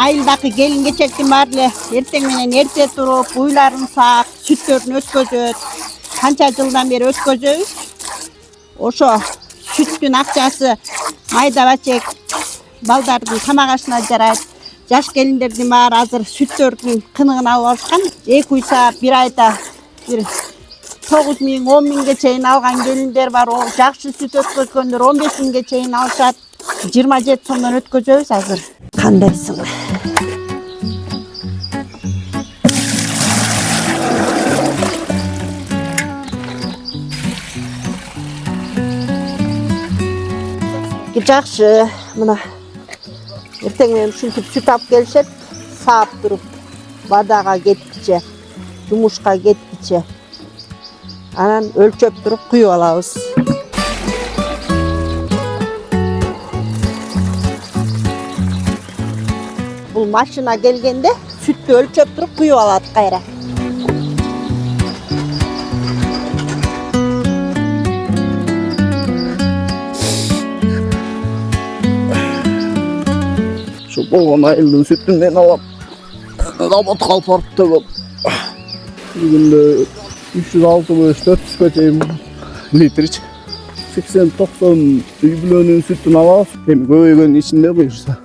Айылдагы келин кечектин баары эле эртең менен эрте туруп, уйларын саап, сүттөрүн өткөзөт. Канча жылдан бери өткөзөбүз. Ошо сүттүн акчасы майда бачек балдардын тамак ашына жарайт. Жаш келиндердин баары азыр сүттөрдүн кыныгын алып алышкан. 2 үй саап, 1 айда бир 9 миң, 10 миңге чейин алган келиндер бар. Жакшы сүт өткөзгөндөр 15 миңге чейин алышат. 27 сомдон өткөзөбүз азыр. Кандайсың? Жакшы, мына эртең менен ушинтип сүт алып келишет, саап туруп, бадага кеткиче, жумушка кеткиче. Анан өлчөп туруп куюп алабыз. Бул машина келгенде сүттү өлчөп туруп куюп алат кайра. Şu bolğan ayıldın sütünü ben alıp robotqa alıp barıp da bol. Bugün 360-400 çeyim litr iç. 80-90 üy bülönün sütünü alabız. Hem köygönün içinde buyursa.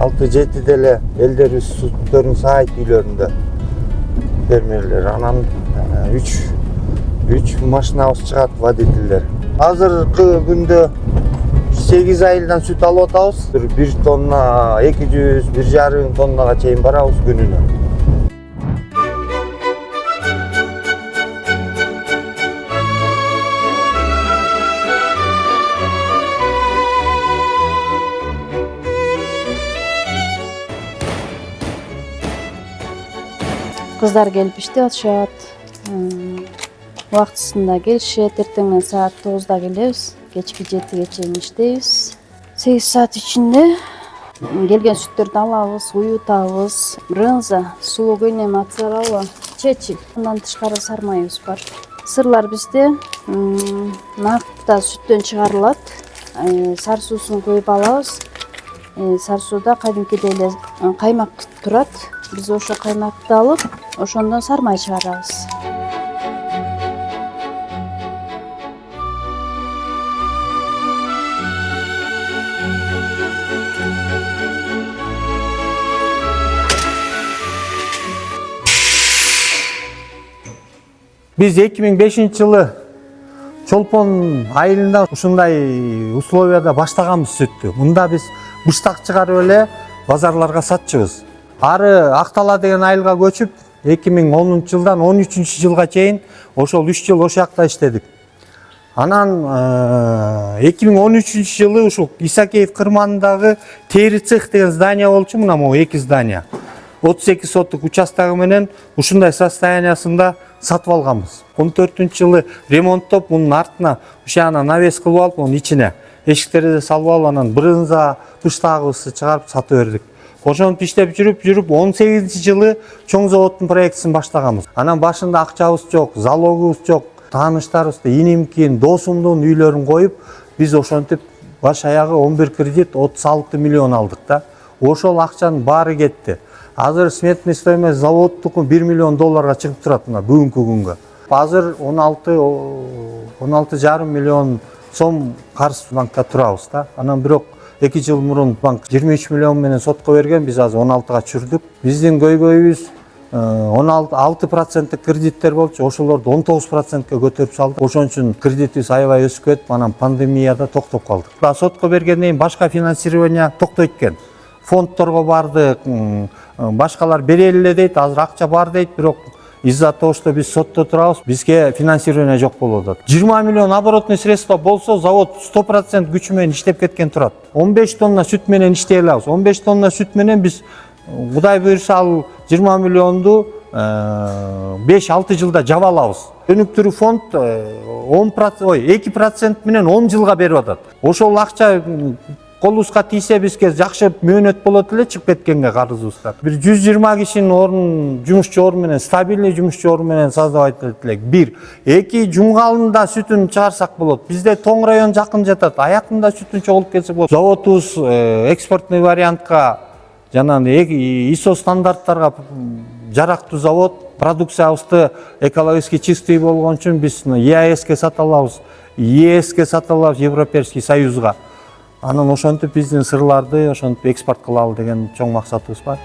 Altı dele elleri sütlerin sahip üylöründe fermerler. Anan 3 maşinabız çıgat водительler. Hazırkı günde 8 ayıldan süt alıp atabız. 1 tonna, 200, 1,5 tonnaga çeyin barabız gününe. Kızlar gelip işte atışat. Vaxtısında gelişet. Ertenden saat 9'da geliriz. Geçki 7'ye çeyin işteyiz. 8 saat içinde gelgen sütlerden alabız, uyutabız. Rınza, sulu gönem atsarala, çeçil. Ondan tışkara sarmayız var. Sırlar bizde nafta sütten çıkarılat. Sar susunu koyup alabız. Sar suda kadimkideyle kaymak turat. Biz oşo kaymakты alıp, oşondan sarmay çıkarabız. Biz 2005 жылы Чолпон айылында ушундай условияда баштаганбыз сүттү. Мында биз быштак чыгарып эле базарларга сатчыбыз. Ары Актала деген айылга көчүп 2010 жылдан 13 жылга чейин ошол 3 жыл ошол жакта иштедик. Анан 2013 жылы ушул Исакеев кырманындагы тери цех деген здание болчу, мына могу 2 здание. 32 соттук участогу менен ушундай состояниясында сатып алганбыз. 14 жылы ремонттоп, мунун артына ушана навес кылып алып, мунун ичине эшиктерди салып алып, анан брынза, быштагыбызды чыгарып сатып бердик. Ошонуп иштеп жүрүп 18 жылы чоң заводдун проектисин баштаганбыз. Анан башында акчабыз жок, залогубуз жок, тааныштарыбызды, инимкин, досумдун үйлөрүн коюп, биз ошентип баш аягы 11 кредит 36 миллион алдык да. Ошол акчанын баары кетти. Азыр сметный стоимость заводдуку $1 миллион чыгып турат мына бүгүнкү күнгө. Азыр 16,5 миллион сом карыз банкка турабыз да. Анан бирок 2 жыл мурун банк 23 миллион менен сотко берген, биз азыр 16га чүрдүк. Биздин көйгөйүбүз 16% кредиттер болчу, ошолорду 19%ке көтөрүп салдык. Ошон үчүн кредитибиз аябай өсүп кетип, анан пандемияда токтоп калдык. Сотко бергенден кийин башка финансирование токтойт экен. Фондторго бардык, башкалар берели эле дейт, азыр акча бар дейт, бирок из-за того, что биз сотто турабыз, бизге финансирование жок болуп атат. 20 миллион оборотный средства болсо, завод 100% күчү менен иштеп кеткен турат. 15 тонна сүт менен иштей алабыз. 15 тонна сүт менен биз Кудай буйруса ал 20 миллионду 5-6 жылда жаба алабыз. Өнүктүрүү фонд 2% менен 10 жылга берип атат. Ошол акча колубузга тийсе бизге жакшы мөөнөт болот эле чыгып кеткенге карызыбыздар. Бир 120 кишинин орун жумушчу орун менен, стабилдүү жумушчу орун менен создавать этет элек. Бир, эки жумгалында сүтүн чыгарсак болот. Бизде Тоң район жакын жатат. Аякында сүтүн чогулуп кетсе болот. Заводубуз экспортный вариантка жана ISO стандарттарга жарактуу завод. Продукциябызды экологически чистый болгон үчүн биз ЕАЭСке сата алабыз. ЕСке сата алабыз, Европейский Союзга. Анан ошентип биздин сырларды ошентип экспорт кылалы деген чоң максатыбыз бар.